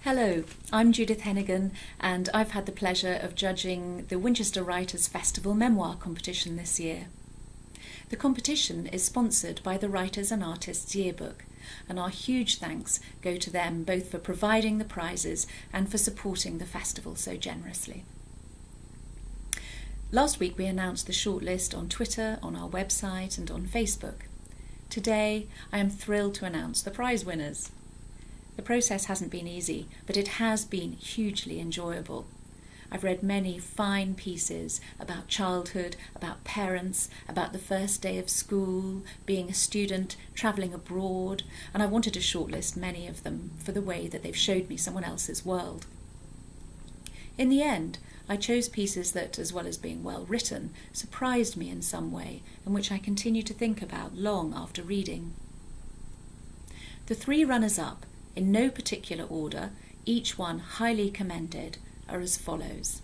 Hello, I'm Judith Hennigan and I've had the pleasure of judging the Winchester Writers' Festival Memoir competition this year. The competition is sponsored by the Writers and Artists Yearbook, and our huge thanks go to them both for providing the prizes and for supporting the festival so generously. Last week we announced the shortlist on Twitter, on our website and on Facebook. Today I am thrilled to announce the prize winners. The process hasn't been easy, but it has been hugely enjoyable. I've read many fine pieces about childhood, about parents, about the first day of school, being a student, travelling abroad, and I wanted to shortlist many of them for the way that they've showed me someone else's world. In the end, I chose pieces that, as well as being well written, surprised me in some way, and which I continue to think about long after reading. The three runners-up, in no particular order, each one highly commended, are as follows.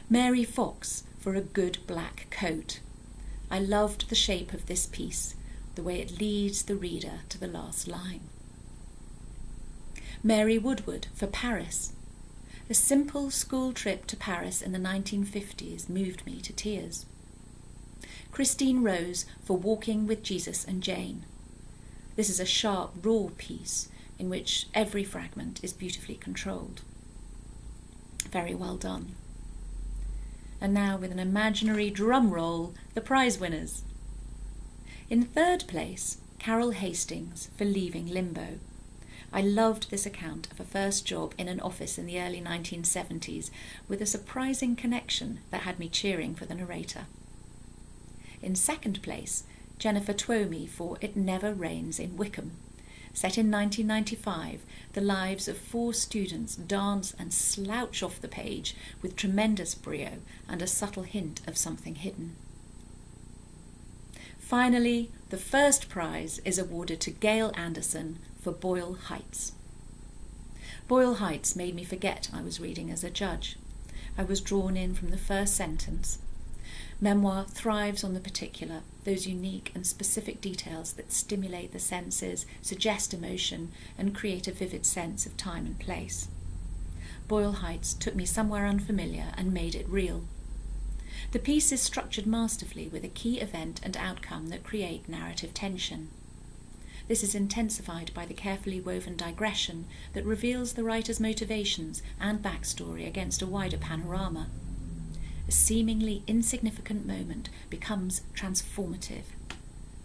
Mary Fox for A Good Black Coat. I loved the shape of this piece, the way it leads the reader to the last line. Mary Woodward for Paris. A simple school trip to Paris in the 1950s moved me to tears. Christine Rose for Walking with Jesus and Jane. This is a sharp, raw piece in which every fragment is beautifully controlled. Very well done. And now, with an imaginary drum roll, the prize winners. In third place, Carol Hastings for Leaving Limbo. I loved this account of a first job in an office in the early 1970s with a surprising connection that had me cheering for the narrator. In second place, Jennifer Twomey for It Never Rains in Wickham. Set in 1995, the lives of 4 students dance and slouch off the page with tremendous brio and a subtle hint of something hidden. Finally, the first prize is awarded to Gail Anderson for Boyle Heights. Boyle Heights made me forget I was reading as a judge. I was drawn in from the first sentence. Memoir thrives on the particular, those unique and specific details that stimulate the senses, suggest emotion, and create a vivid sense of time and place. Boyle Heights took me somewhere unfamiliar and made it real. The piece is structured masterfully with a key event and outcome that create narrative tension. This is intensified by the carefully woven digression that reveals the writer's motivations and backstory against a wider panorama. A seemingly insignificant moment becomes transformative.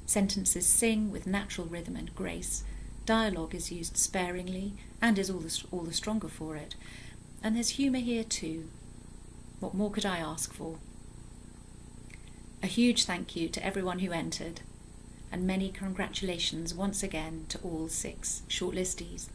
Sentences sing with natural rhythm and grace. Dialogue is used sparingly and is all the stronger for it. And there's humour here too. What more could I ask for? A huge thank you to everyone who entered, and many congratulations once again to all 6 shortlistees.